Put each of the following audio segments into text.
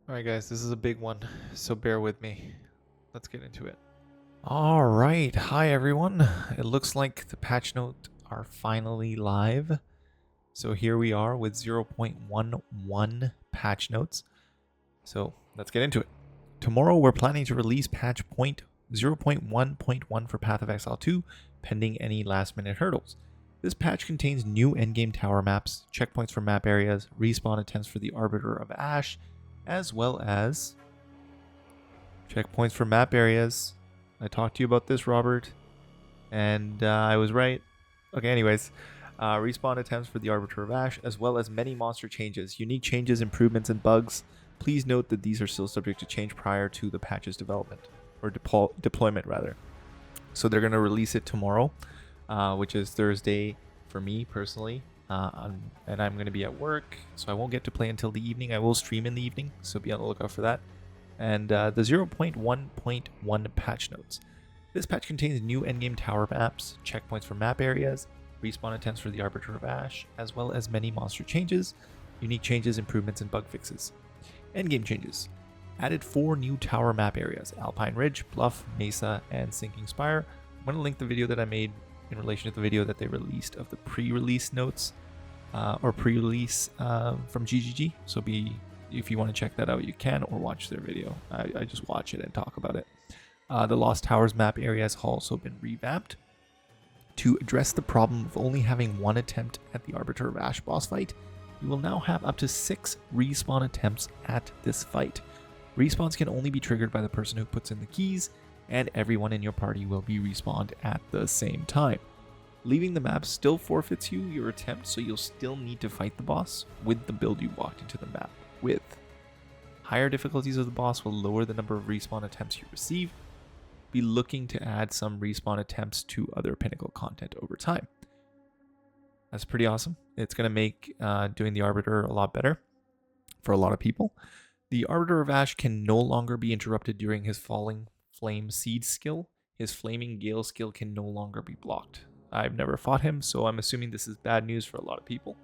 Alright guys, this is a big one, so bear with me. Let's get into it. Alright, hi everyone. It looks like the patch notes are finally live. So here we are with 0.11 patch notes. So let's get into it. Tomorrow we're planning to release patch point 0.1.1 for Path of Exile 2, pending any last minute hurdles. This patch contains new endgame tower maps, checkpoints for map areas, respawn attempts for the Arbiter of Ash, as well as checkpoints for map areas. I talked to you about this, Robert, and I was right. Okay, anyways, respawn attempts for the Arbiter of Ash, as well as many monster changes, unique changes, improvements, and bugs. Please note that these are still subject to change prior to the patch's development, or deployment rather. So they're going to release it tomorrow, which is Thursday for me personally. And I'm going to be at work, so I won't get to play until the evening. I will stream in the evening, so be on the lookout for that. And the 0.1.1 patch notes. This patch contains new endgame tower maps, checkpoints for map areas, respawn attempts for the Arbiter of Ash, as well as many monster changes, unique changes, improvements, and bug fixes. Endgame changes. Added 4 new tower map areas: Alpine Ridge, Bluff, Mesa, and Sinking Spire. I'm going to link the video that I made in relation to the video that they released of the pre-release notes, or pre-release from GGG. So if you want to check that out, you can, or watch their video. I just watch it and talk about it. The Lost Towers map area has also been revamped to address the problem of only having one attempt at the Arbiter of Ash boss fight. You will now have up to 6 respawn attempts at this fight. Respawns can only be triggered by the person who puts in the keys, and everyone in your party will be respawned at the same time. Leaving the map still forfeits you your attempt, so you'll still need to fight the boss with the build you walked into the map with. Higher difficulties of the boss will lower the number of respawn attempts you receive. Be looking to add some respawn attempts to other Pinnacle content over time. That's pretty awesome. It's going to make doing the Arbiter a lot better for a lot of people. The Arbiter of Ash can no longer be interrupted during his Falling Flame Seed skill. His Flaming Gale skill can no longer be blocked. I've never fought him, so I'm assuming this is bad news for a lot of people.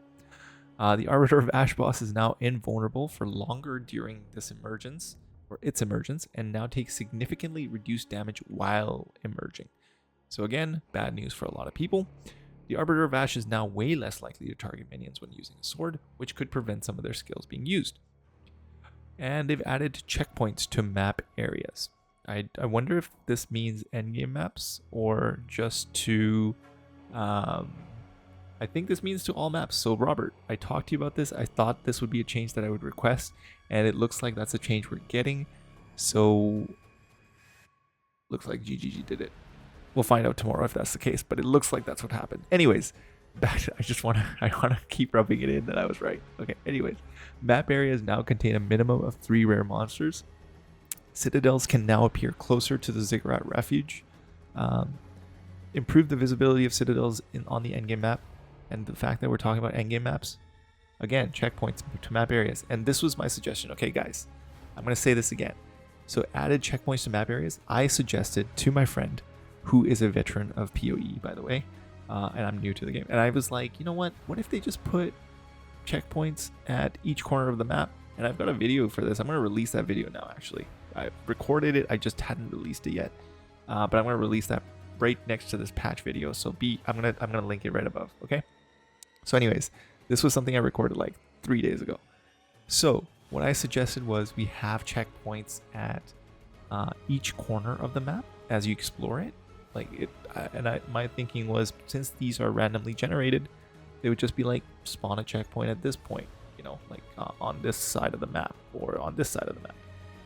The Arbiter of Ash boss is now invulnerable for longer during this emergence, or its emergence, and now takes significantly reduced damage while emerging. So again, bad news for a lot of people. The Arbiter of Ash is now way less likely to target minions when using a sword, which could prevent some of their skills being used. And they've added checkpoints to map areas. I wonder if this means endgame maps or just to... I think this means to all maps. So Robert, I talked to you about this. I thought this would be a change that I would request, and it looks like that's a change we're getting. So looks like GGG did it. We'll find out tomorrow if that's the case, but it looks like that's what happened. Anyways, I want to keep rubbing it in that I was right. Okay, anyways, map areas now contain a minimum of 3 rare monsters. Citadels can now appear closer to the Ziggurat Refuge. Improve the visibility of citadels on the endgame map. And the fact that we're talking about endgame maps, again, checkpoints to map areas. And this was my suggestion. Okay, guys, I'm going to say this again. So added checkpoints to map areas, I suggested to my friend, who is a veteran of PoE, by the way, and I'm new to the game. And I was like, you know what? What if they just put checkpoints at each corner of the map? And I've got a video for this. I'm going to release that video now, actually. I recorded it. I just hadn't released it yet. But I'm going to release that right next to this patch video. So I'm gonna link it right above. Okay. So anyways, this was something I recorded like 3 days ago. So what I suggested was we have checkpoints at each corner of the map as you explore it. My thinking was, since these are randomly generated, they would just be like, spawn a checkpoint at this point, you know, like on this side of the map or on this side of the map.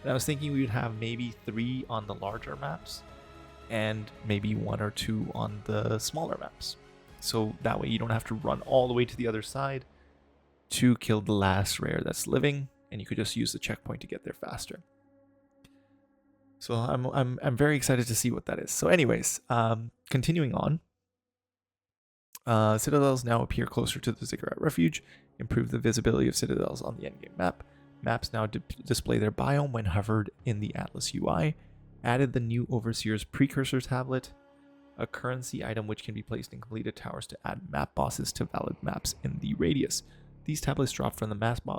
And I was thinking we would have maybe 3 on the larger maps and maybe 1 or 2 on the smaller maps. So that way you don't have to run all the way to the other side to kill the last rare that's living, and you could just use the checkpoint to get there faster. So I'm very excited to see what that is. So anyways, continuing on. Citadels now appear closer to the Ziggurat Refuge. Improve the visibility of citadels on the endgame map. Maps now display their biome when hovered in the Atlas UI. Added the new Overseer's Precursor tablet, a currency item which can be placed in completed towers to add map bosses to valid maps in the radius. These tablets drop from the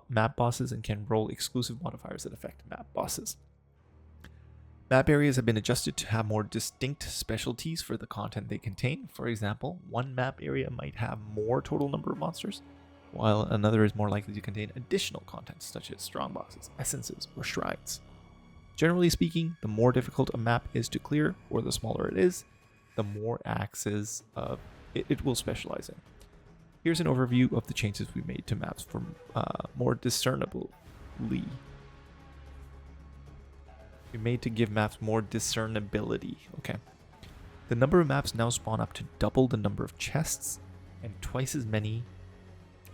map bosses and can roll exclusive modifiers that affect map bosses. Map areas have been adjusted to have more distinct specialties for the content they contain. For example, one map area might have more total number of monsters, while another is more likely to contain additional content such as strongboxes, essences, or shrines. Generally speaking, the more difficult a map is to clear, or the smaller it is, the more axes it will specialize in. Here's an overview of the changes we made to maps for more discernibly. We made to give maps more discernibility. Okay. The number of maps now spawn up to double the number of chests, and twice as many,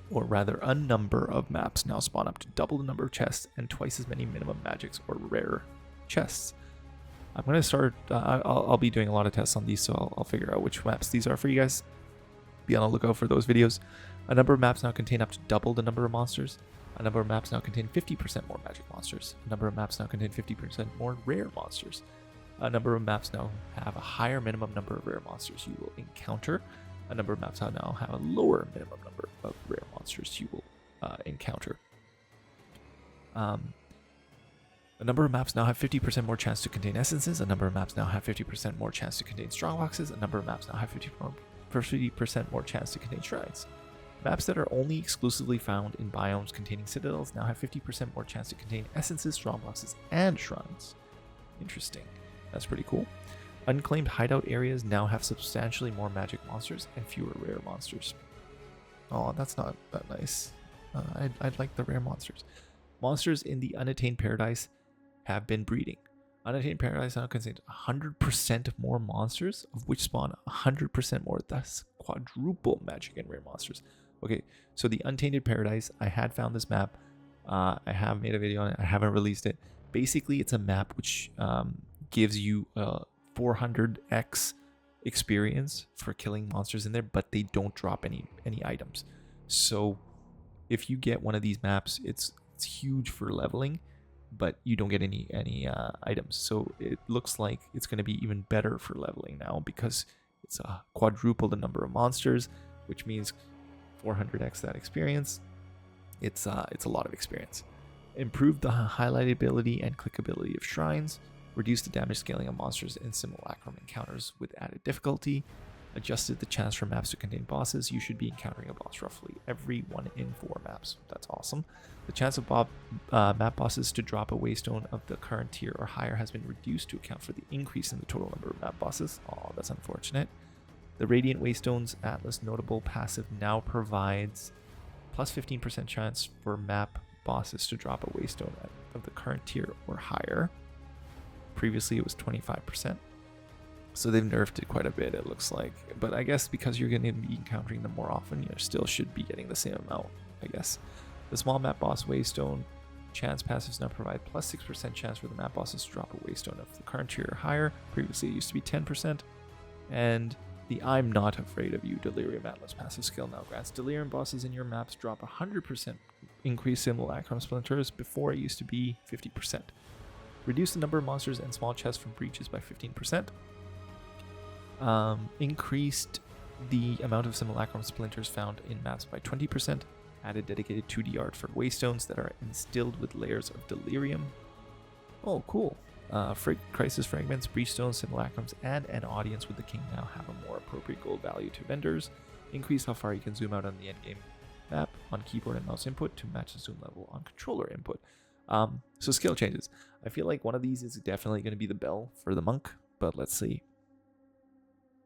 or rather a number of maps now spawn up to double the number of chests and twice as many minimum magics or rare chests. I'm going to start, I'll be doing a lot of tests on these, so I'll figure out which maps these are for you guys. Be on the lookout for those videos. A number of maps now contain up to double the number of monsters. A number of maps now contain 50% more magic monsters. A number of maps now contain 50% more rare monsters. A number of maps now have a higher minimum number of rare monsters you will encounter. A number of maps now have a lower minimum number of rare monsters you will encounter. A number of maps now have 50% more chance to contain essences. A number of maps now have 50% more chance to contain strongboxes. A number of maps now have 50% more chance to contain shrines. Maps that are only exclusively found in biomes containing citadels now have 50% more chance to contain essences, strongboxes, and shrines. Interesting. That's pretty cool. Unclaimed hideout areas now have substantially more magic monsters and fewer rare monsters. Oh, that's not that nice. I'd like the rare monsters. Monsters in the Unattained Paradise have been breeding. Unattained Paradise now contains 100% more monsters, of which spawn 100% more, thus quadruple magic and rare monsters. Okay, so the Untainted Paradise, I had found this map. I have made a video on it. I haven't released it. Basically, it's a map which gives you 400x experience for killing monsters in there, but they don't drop any items. So if you get one of these maps, it's huge for leveling, but you don't get any items. So it looks like it's going to be even better for leveling now because it's a quadruple the number of monsters, which means 400x that experience. It's a lot of experience. Improve the highlightability and clickability of shrines. Reduce the damage scaling of monsters in simulacrum encounters with added difficulty. Adjusted the chance for maps to contain bosses. You should be encountering a boss roughly every 1 in 4 maps. That's awesome. The chance of map bosses to drop a waystone of the current tier or higher has been reduced to account for the increase in the total number of map bosses. Oh, that's unfortunate. The Radiant Waystones Atlas notable passive now provides plus 15% chance for map bosses to drop a waystone of the current tier or higher. Previously it was 25%. So they've nerfed it quite a bit, it looks like. But I guess because you're going to be encountering them more often, you still should be getting the same amount, I guess. The small map boss waystone chance passives now provide plus 6% chance for the map bosses to drop a waystone of the current tier or higher. Previously it used to be 10%. And the I'm Not Afraid of You Delirium Atlas passive skill now grants Delirium bosses in your maps drop 100% increased simulacrum splinters. Before it used to be 50%. Reduce the number of monsters and small chests from breaches by 15%. Increased the amount of simulacrum splinters found in maps by 20%. Added dedicated 2D art for waystones that are instilled with layers of delirium. Oh, cool. Crisis fragments, breachstones, simulacrums, and an audience with the king now have a more appropriate gold value to vendors. Increase how far you can zoom out on the endgame map on keyboard and mouse input to match the zoom level on controller input. So skill changes. I feel like one of these is definitely going to be the bell for the monk, but let's see.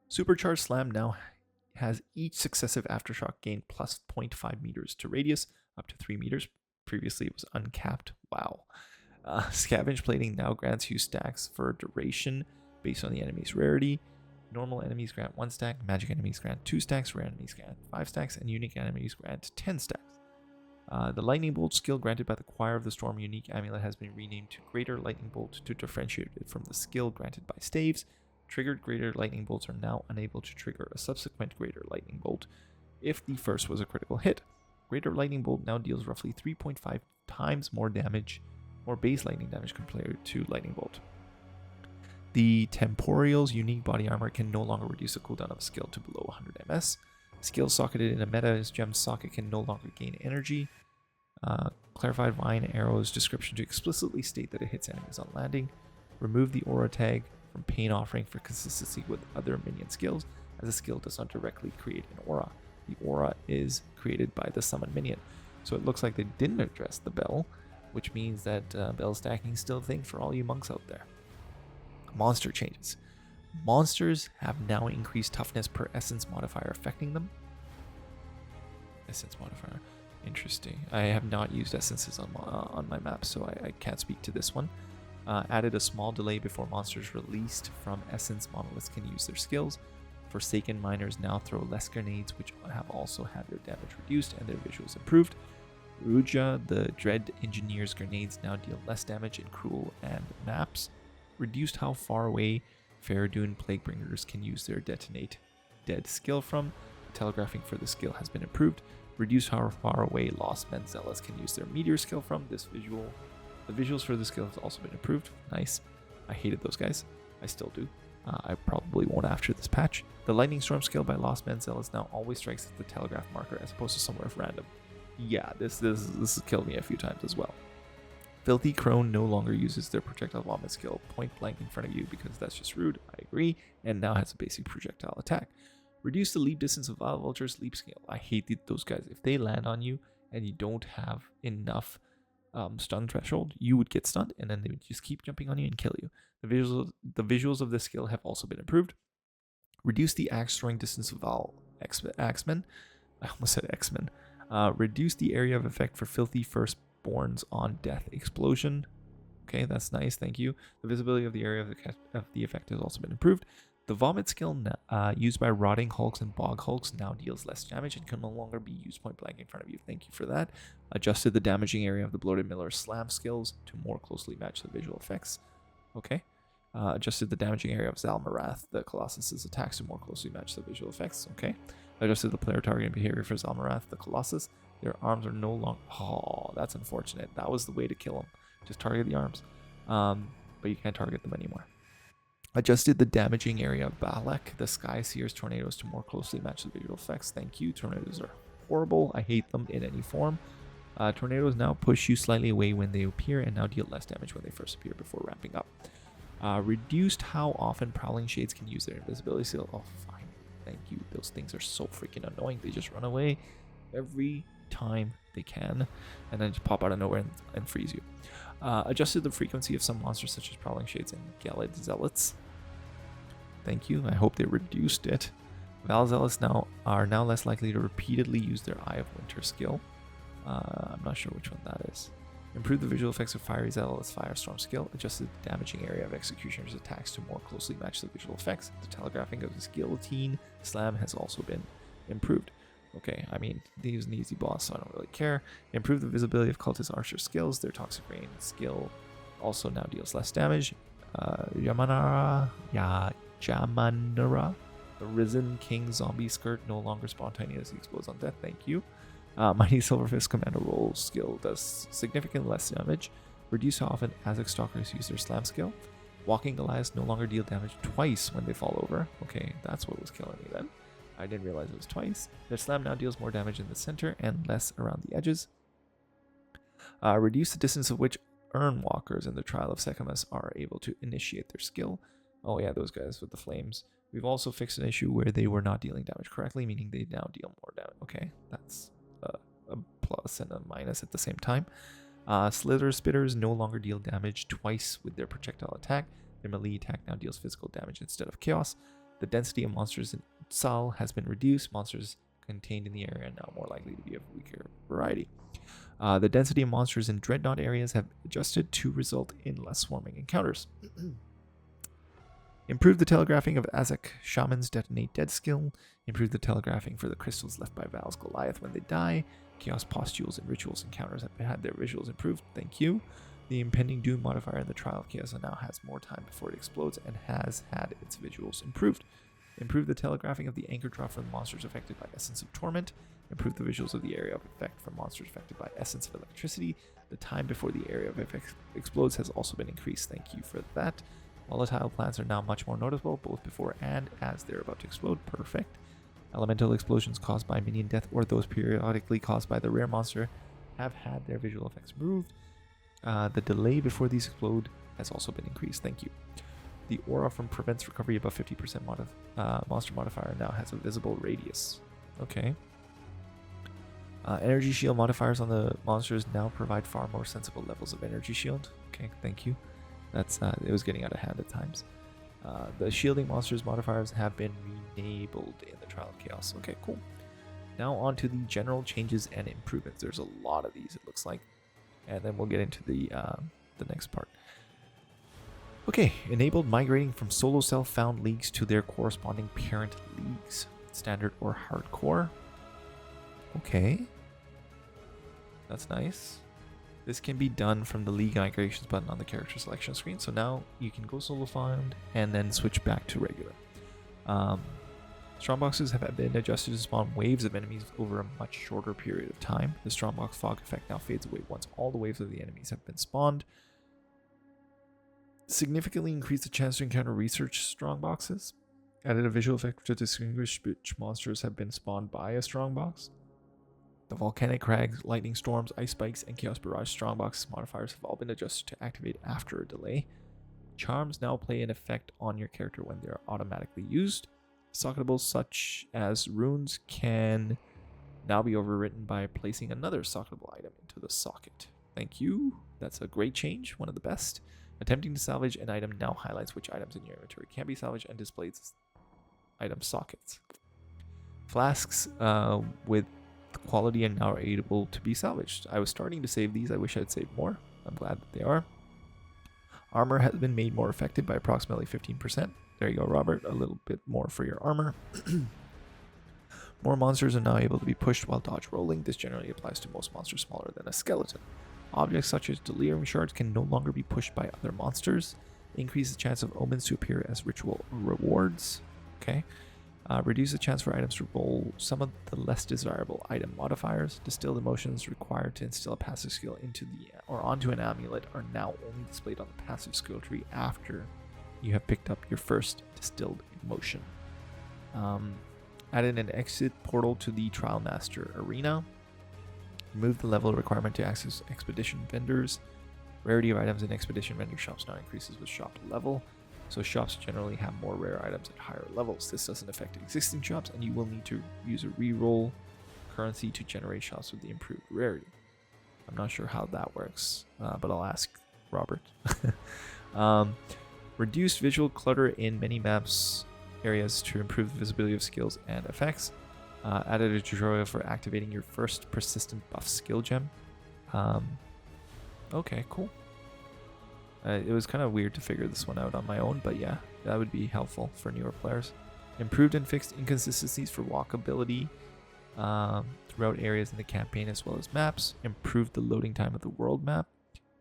Supercharged Slam now has each successive aftershock gain plus 0.5 meters to radius, up to 3 meters. Previously it was uncapped. Wow. Scavenge Plating now grants you stacks for duration based on the enemy's rarity. Normal enemies grant 1 stack, magic enemies grant 2 stacks, rare enemies grant 5 stacks, and unique enemies grant 10 stacks. The Lightning Bolt skill granted by the Choir of the Storm unique amulet has been renamed to Greater Lightning Bolt to differentiate it from the skill granted by staves. Triggered Greater Lightning Bolts are now unable to trigger a subsequent Greater Lightning Bolt if the first was a critical hit. Greater Lightning Bolt now deals roughly 3.5 times more damage, more base lightning damage compared to Lightning Bolt. The Temporeal's unique body armor can no longer reduce the cooldown of a skill to below 100 ms. Skill socketed in a meta's gem socket can no longer gain energy. Clarified vine arrow's description to explicitly state that it hits enemies on landing. Remove the aura tag from Pain Offering for consistency with other minion skills, as the skill does not directly create an aura. The aura is created by the summon minion. So it looks like they didn't address the bell, which means that bell stacking is still a thing for all you monks out there. Monster changes. Monsters have now increased toughness per essence modifier affecting them. Essence modifier. Interesting. I have not used essences on my map, so I can't speak to this one. Added a small delay before monsters released from essence monoliths can use their skills. Forsaken miners now throw less grenades, which have also had their damage reduced and their visuals improved. Ruja, the Dread Engineer's grenades now deal less damage in Cruel and maps. Reduced how far away Faradun Plaguebringers can use their Detonate Dead skill from. Telegraphing for the skill has been improved. Reduce how far away Lost Men Zealots can use their Meteor skill from. The visuals for the skill has also been improved. Nice. I hated those guys. I still do. I probably won't after this patch. The Lightning Storm skill by Lost Men Zealots now always strikes at the telegraph marker as opposed to somewhere random. Yeah, this has killed me a few times as well. Filthy Crone no longer uses their projectile vomit skill point blank in front of you because that's just rude. I agree. And now has a basic projectile attack. Reduce the leap distance of Vile Vulture's leap scale. I hate those guys. If they land on you and you don't have enough stun threshold, you would get stunned and then they would just keep jumping on you and kill you. The visuals of this skill have also been improved. Reduce the axe throwing distance of Vile Axemen. I almost said X-Men. Reduce the area of effect for Filthy Firstborns on Death Explosion. Okay, that's nice, thank you. The visibility of the area of the effect has also been improved. The Vomit skill used by Rotting Hulks and Bog Hulks now deals less damage and can no longer be used point blank in front of you. Thank you for that. Adjusted the damaging area of the Bloated Miller's Slam skills to more closely match the visual effects. Okay. Adjusted the damaging area of Zalmarath, the Colossus's attacks to more closely match the visual effects. Okay. Adjusted the player targeting behavior for Zalmarath, the Colossus. Their arms are no longer... Oh, that's unfortunate. That was the way to kill them. Just target the arms. But you can't target them anymore. Adjusted the damaging area of Balak, the Sky Seer's tornadoes to more closely match the visual effects. Thank you. Tornadoes are horrible. I hate them in any form. Tornadoes now push you slightly away when they appear and now deal less damage when they first appear before ramping up. Reduced how often Prowling Shades can use their invisibility skill. Oh, fine. Thank you. Those things are so freaking annoying. They just run away every time they can and then just pop out of nowhere and freeze you. Adjusted the frequency of some monsters such as Prowling Shades and Gallid Zealots. Thank you. I hope they reduced it. Val Zealots are now less likely to repeatedly use their Eye of Winter skill. I'm not sure which one that is. Improved the visual effects of Fiery Zealot's Firestorm skill. Adjusted the damaging area of Executioner's attacks to more closely match the visual effects. The telegraphing of his Guillotine Slam has also been improved. Okay, I mean, he was an easy boss, so I don't really care. Improved the visibility of Cultist Archer skills. Their Toxic Rain skill also now deals less damage. Yamanara, the Risen King Zombie Skirt no longer spontaneously explodes on death. Thank you. Mighty Silverfist Commando Roll skill does significantly less damage. Reduce how often Azek Stalkers use their Slam skill. Walking Goliaths no longer deal damage twice when they fall over. Okay, that's what was killing me then. I didn't realize it was twice. Their Slam now deals more damage in the center and less around the edges. Reduce the distance of which Urnwalkers in the Trial of Sechamus are able to initiate their skill. Oh yeah, those guys with the flames. We've also fixed an issue where they were not dealing damage correctly, meaning they now deal more damage. Okay, that's a plus and a minus at the same time. Slither Spitters no longer deal damage twice with their projectile attack. Their melee attack now deals physical damage instead of chaos. The density of monsters in Sal has been reduced. Monsters contained in the area are now more likely to be of weaker variety. The density of monsters in Dreadnought areas have adjusted to result in less swarming encounters. Improved the telegraphing of Azek Shaman's Detonate Dead skill. Improved the telegraphing for the crystals left by Val's Goliath when they die. Chaos Postules and Rituals encounters have had their visuals improved. Thank you. The Impending Doom modifier in the Trial of Chaos now has more time before it explodes and has had its visuals improved. Improved the telegraphing of the Anchor Drop for the monsters affected by Essence of Torment. Improved the visuals of the area of effect for monsters affected by Essence of Electricity. The time before the area of effect explodes has also been increased. Thank you for that. Volatile plants are now much more noticeable, both before and as they're about to explode. Perfect. Elemental explosions caused by minion death or those periodically caused by the rare monster have had their visual effects removed. The delay before these explode has also been increased. Thank you. The aura from prevents recovery above 50% monster modifier now has a visible radius. Okay. Energy shield modifiers on the monsters now provide far more sensible levels of energy shield. Okay, thank you. That's it was getting out of hand at times. The shielding monsters modifiers have been enabled in the Trial of Chaos. Okay, cool. Now on to the general changes and improvements. There's a lot of these, it looks like. And then we'll get into the next part. Okay, enabled migrating from solo self-found leagues to their corresponding parent leagues. Standard or hardcore. Okay. That's nice. This can be done from the league migrations button on the character selection screen. So now you can go solo found and then switch back to regular. Strongboxes have been adjusted to spawn waves of enemies over a much shorter period of time. The Strongbox fog effect now fades away once all the waves of the enemies have been spawned. Significantly increased the chance to encounter research Strongboxes. Added a visual effect to distinguish which monsters have been spawned by a Strongbox. The Volcanic Crags, Lightning Storms, Ice Spikes, and Chaos Barrage Strongbox modifiers have all been adjusted to activate after a delay. Charms now play an effect on your character when they are automatically used. Socketables such as runes can now be overwritten by placing another socketable item into the socket. Thank you. That's a great change, one of the best. Attempting to salvage an item now highlights which items in your inventory can be salvaged and displays item sockets. Flasks with quality and now are able to be salvaged. I was starting to save these. I wish I'd saved more. I'm glad that they are. Armor has been made more effective by approximately 15%. There you go, Robert. A little bit more for your armor. More monsters are now able to be pushed while dodge rolling. This generally applies to most monsters smaller than a skeleton. Objects such as delirium shards can no longer be pushed by other monsters. Increase the chance of omens to appear as ritual rewards. Okay. Reduce the chance for items to roll some of the less desirable item modifiers. Distilled emotions required to instill a passive skill into the or onto an amulet are now only displayed on the passive skill tree after you have picked up your first distilled emotion. Added an exit portal to the Trial Master Arena. Remove the level requirement to access expedition vendors. Rarity of items in expedition vendor shops now increases with shop level. So shops generally have more rare items at higher levels. This doesn't affect existing shops, and you will need to use a reroll currency to generate shops with the improved rarity. I'm not sure how that works, but I'll ask Robert. Reduced visual clutter in many maps areas to improve the visibility of skills and effects. Added a tutorial for activating your first persistent buff skill gem. Okay, cool. It was kind of weird to figure this one out on my own, but yeah, that would be helpful for newer players. Improved and fixed inconsistencies for walkability throughout areas in the campaign as well as maps. Improved the loading time of the world map.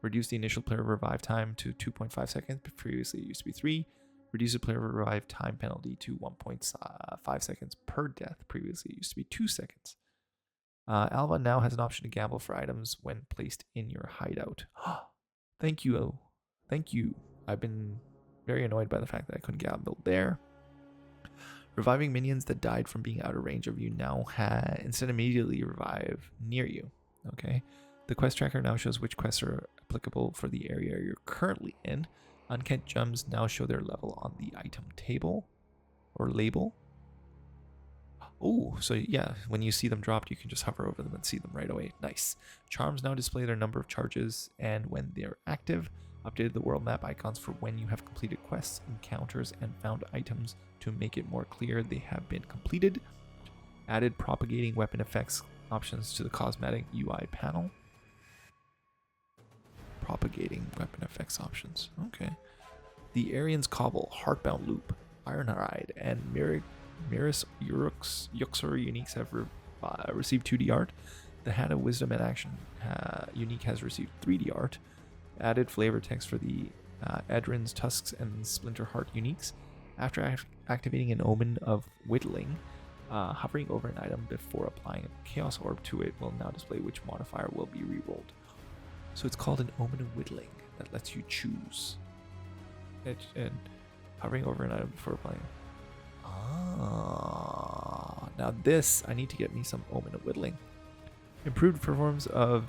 Reduced the initial player revive time to 2.5 seconds, but previously it used to be 3. Reduced the player revive time penalty to 1.5 seconds per death. Previously it used to be 2 seconds. Alva now has an option to gamble for items when placed in your hideout. Thank you. Thank you. I've been very annoyed by the fact that I couldn't gamble there. Reviving minions that died from being out of range of you now instead immediately revive near you. Okay. The quest tracker now shows which quests are applicable for the area you're currently in. Unkept gems now show their level on the item table or label. Oh, so yeah, when you see them dropped, you can just hover over them and see them right away. Nice. Charms now display their number of charges and when they're active. Updated the world map icons for when you have completed quests, encounters, and found items to make it more clear they have been completed. Added propagating weapon effects options to the cosmetic UI panel. Propagating weapon effects options. Okay. The Arian's Cobble, Heartbound Loop, Ironhide, and Miris Yuxor uniques have received 2D art. The Hand of Wisdom and Action unique has received 3D art. Added flavor text for the Edrin's Tusks and Splinter Heart uniques. After activating an Omen of Whittling, hovering over an item before applying a Chaos Orb to it will now display which modifier will be rerolled. So it's called an Omen of Whittling that lets you choose. And hovering over an item before applying. Ah, Now this, I need to get me some Omen of Whittling. Improved performance of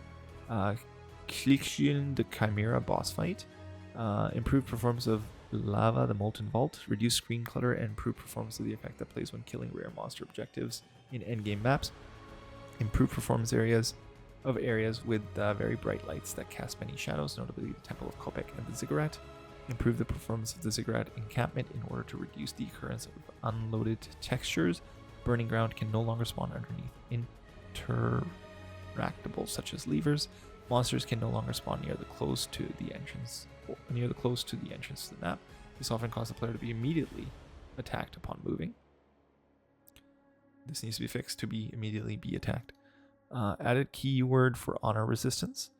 Klixion the Chimera boss fight. Improved performance of Lava the Molten Vault. Reduced screen clutter and improved performance of the effect that plays when killing rare monster objectives in endgame maps. Improved performance areas with very bright lights that cast many shadows, notably the Temple of Kopek and the Ziggurat. Improve the performance of the Ziggurat encampment in order to reduce the occurrence of unloaded textures. Burning ground can no longer spawn underneath interactables such as levers. Monsters can no longer spawn near the close to the entrance to the map. This often causes the player to be immediately attacked upon moving. This needs to be fixed to be immediately be attacked. Added keyword for honor resistance.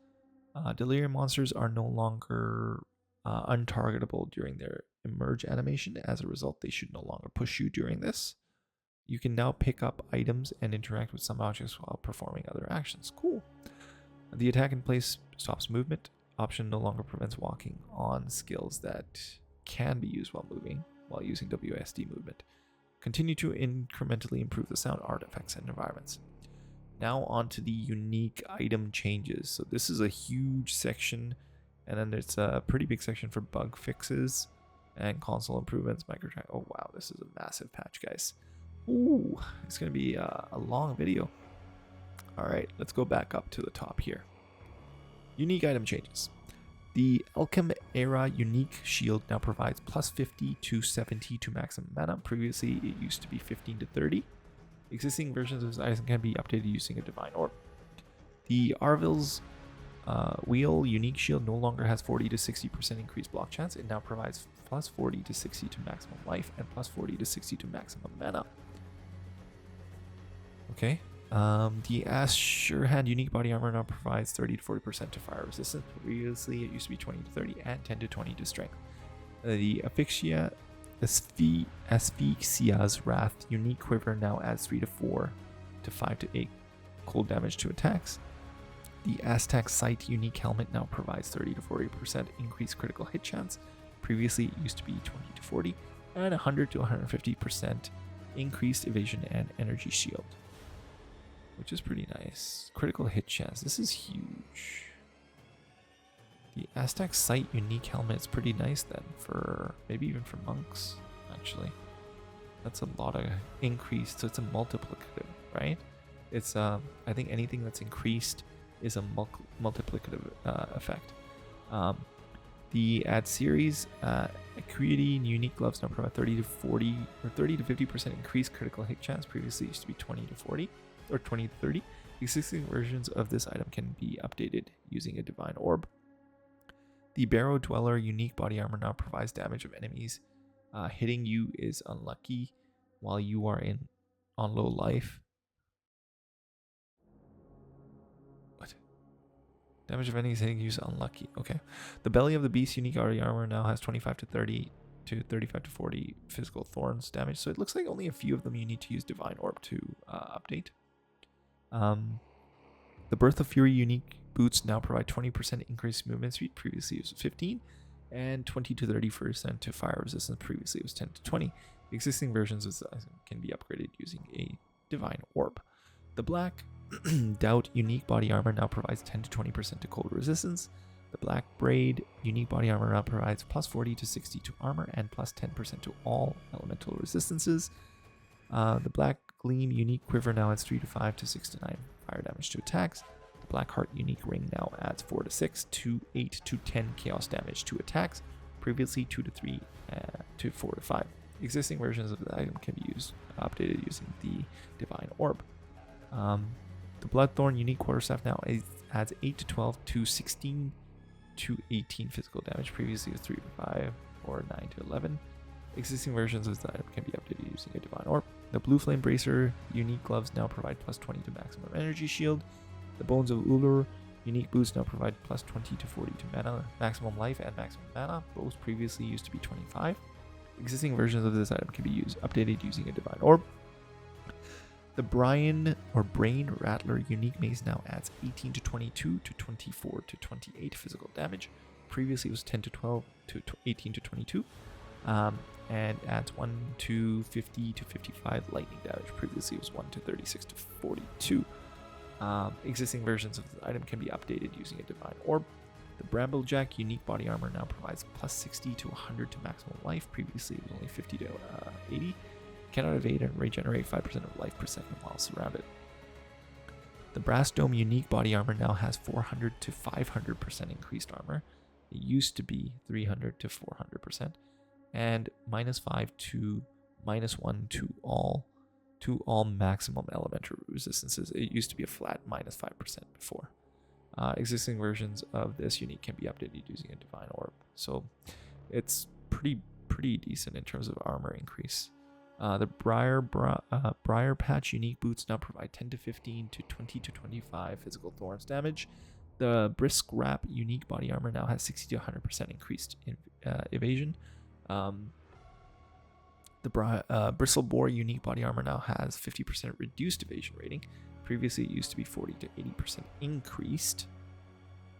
Delirium monsters are no longer untargetable during their emerge animation. As a result, they should no longer push you during this. You can now pick up items and interact with some objects while performing other actions. Cool. The attack in place stops movement. Option no longer prevents walking on skills that can be used while moving, while using WSD movement. Continue to incrementally improve the sound, artifacts, and environments. Now on to the unique item changes. So this is a huge section, and then there's a pretty big section for bug fixes and console improvements. Oh wow, this is a massive patch, guys. Ooh, it's gonna be a long video. All right, let's go back up to the top here. Unique item changes. The Alchem Era Unique Shield now provides plus 50 to 70 to maximum mana. Previously, it used to be 15 to 30. Existing versions of this item can be updated using a Divine Orb. The Arvil's Wheel Unique Shield no longer has 40 to 60% increased block chance. It now provides plus 40 to 60 to maximum life and plus 40 to 60 to maximum mana. Okay. The Assurehand Unique Body Armor now provides 30 to 40% to fire resistance. Previously, it used to be 20 to 30 and 10 to 20 to strength. The Asphyxia's Wrath Unique Quiver now adds 3 to 4 to 5 to 8 cold damage to attacks. The Aztec Sight Unique Helmet now provides 30 to 40% increased critical hit chance. Previously, it used to be 20 to 40 and 100 to 150% increased evasion and energy shield, which is pretty nice. Critical hit chance. This is huge. The Aztec Sight Unique Helmet is pretty nice then, for maybe even for monks, actually. That's a lot of increase, so it's a multiplicative, right? It's I think anything that's increased is a multiplicative effect. The Ad Series Acuity Unique Gloves now provide 30 to 40 or 30 to 50% increased critical hit chance. Previously, it used to be 20 to 40 or 20 to 30. Existing versions of this item can be updated using a Divine Orb. The Barrow Dweller Unique Body Armor now provides damage of enemies hitting you is unlucky while you are on low life. What? Damage of enemies hitting you is unlucky. Okay. The Belly of the Beast Unique Body Armor now has 25 to 30 to 35 to 40 physical thorns damage. So it looks like only a few of them you need to use Divine Orb to update. The Birth of Fury Unique Boots now provide 20% increased movement speed. Previously it was 15, and 20 to 30% to fire resistance. Previously it was 10 to 20. Existing versions of this can be upgraded using a Divine Orb. The Black Doubt Unique Body Armor now provides 10 to 20% to cold resistance. The Black Braid Unique Body Armor now provides plus 40 to 60 to armor and plus 10% to all elemental resistances. The Black Gleam Unique Quiver now adds 3 to 5 to 6 to 9 fire damage to attacks. The Black Heart Unique Ring now adds 4 to 6 to 8 to 10 chaos damage to attacks. Previously 2 to 3 to 4 to 5. Existing versions of the item can be updated using the Divine Orb. The Bloodthorn Unique Quarterstaff now adds 8 to 12 to 16 to 18 physical damage. Previously it was 3 to 5 or 9 to 11. Existing versions of the item can be updated using a Divine Orb. The Blue Flame Bracer Unique Gloves now provide plus 20 to maximum energy shield. The Bones of Ulur Unique Boots now provide plus 20 to 40 to mana, maximum life and maximum mana. Both previously used to be 25. Existing versions of this item can be updated using a Divine Orb. The Brain Rattler Unique Mace now adds 18 to 22 to 24 to 28 physical damage. Previously it was 10 to 12 to 18 to 22. And adds 1 to 50 to 55 lightning damage. Previously it was 1 to 36 to 42. Existing versions of the item can be updated using a divine orb. The Bramblejack unique body armor now provides plus 60 to 100 to maximum life. Previously it was only 50 to 80. Cannot evade and regenerate 5% of life per second while surrounded. The Brass Dome unique body armor now has 400 to 500% increased armor. It used to be 300 to 400%. And -5 to -1 to all maximum elemental resistances. It used to be a flat -5% before. Existing versions of this unique can be updated using a divine orb. So it's pretty decent in terms of armor increase. The Briar Patch unique boots now provide 10 to 15 to 20 to 25 physical thorns damage. The Brisk Wrap unique body armor now has 60 to 100% increased evasion. The Bristle Boar unique body armor now has 50% reduced evasion rating. Previously it used to be 40 to 80% increased,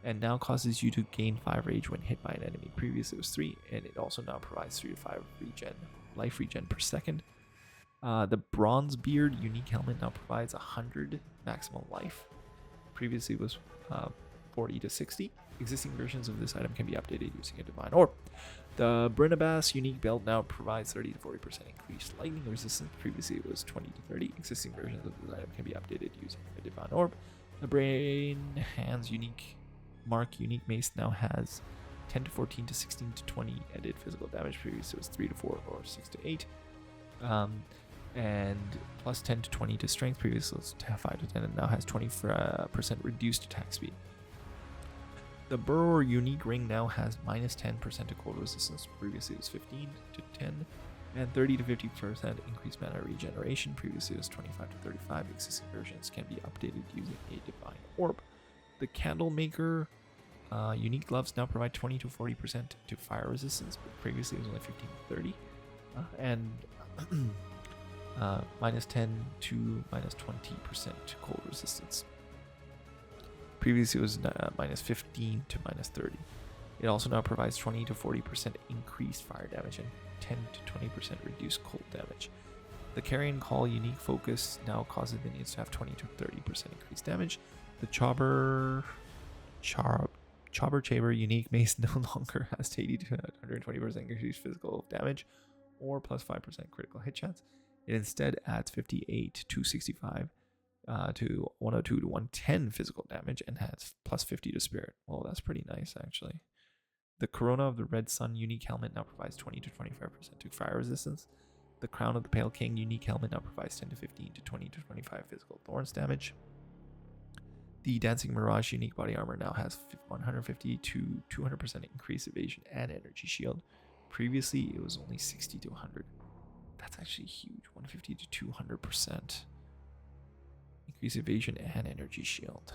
and now causes you to gain 5 rage when hit by an enemy. Previously it was 3, and it also now provides 3 to 5 life regen per second. The Bronze Beard unique helmet now provides 100 maximum life. Previously it was 40 to 60. Existing versions of this item can be updated using a divine orb. The Brinabas unique belt now provides 30 to 40% increased lightning resistance. Previously it was 20 to 30. Existing versions of this item can be updated using a divine orb. The Brain Hands unique mace now has 10 to 14 to 16 to 20 added physical damage. Previously it was 3 to 4 or 6 to 8. And plus 10 to 20 to strength. Previously it was 5 to 10 and now has 20% reduced attack speed. The Burrower unique ring now has -10% to cold resistance. Previously it was 15 to 10 and 30 to 50% increased mana regeneration. Previously it was 25 to 35. Existing versions can be updated using a divine orb. The Candlemaker unique gloves now provide 20 to 40% to fire resistance, but previously it was only 15 to 30. And -10 to -20% to cold resistance. Previously it was -15 to -30. It also now provides 20 to 40% increased fire damage and 10 to 20% reduced cold damage. The Carrion Call unique focus now causes minions to have 20 to 30% increased damage. The Chobber Chamber unique mace no longer has 80 to 120% increased physical damage or plus 5% critical hit chance. It instead adds 58 to 65 to 102 to 110 physical damage and has plus 50 to spirit. Well, that's pretty nice actually. The Corona of the Red Sun unique helmet now provides 20 to 25% to fire resistance. The Crown of the Pale King unique helmet now provides 10 to 15 to 20 to 25 physical thorns damage. The Dancing Mirage unique body armor now has 150 to 200% increased evasion and energy shield. Previously it was only 60 to 100. That's actually huge. 150 to 200% increase evasion and energy shield.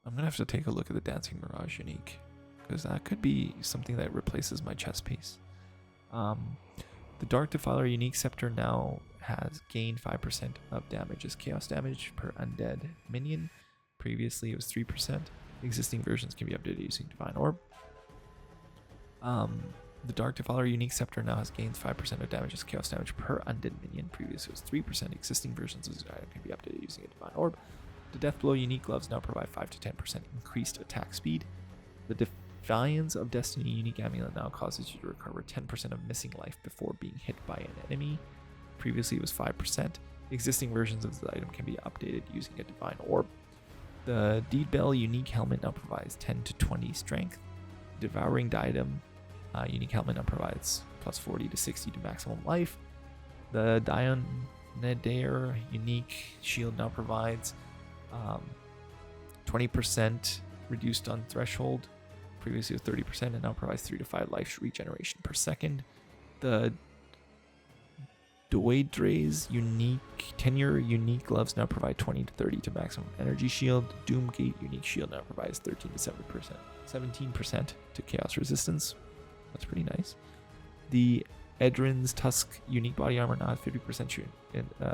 I'm gonna have to take a look at the Dancing Mirage unique, because that could be something that replaces my chest piece. The Dark Defiler unique scepter now has gained 5% of damage as chaos damage per undead minion. Previously it was 3%. Existing versions can be updated using divine orb. The Dark Defiler unique scepter now has gained 5% of damage as chaos damage per undead minion. Previously it was 3%. Existing versions of this item can be updated using a divine orb. The Deathblow unique gloves now provide 5 to 10% increased attack speed. The Defiance of Destiny unique amulet now causes you to recover 10% of missing life before being hit by an enemy. Previously it was 5%. Existing versions of this item can be updated using a divine orb. The Deed Bell unique helmet now provides 10 to 20 strength. Devouring Diadem unique helmet now provides plus 40 to 60 to maximum life. The Dionydair unique shield now provides 20% reduced on threshold. Previously it was 30% and now provides 3 to 5 life regeneration per second. The Doedra's unique tenure unique gloves now provide 20 to 30 to maximum energy shield. Doomgate unique shield now provides 13 to 17% to chaos resistance. That's pretty nice. The Edrin's Tusk unique body armor now has 50%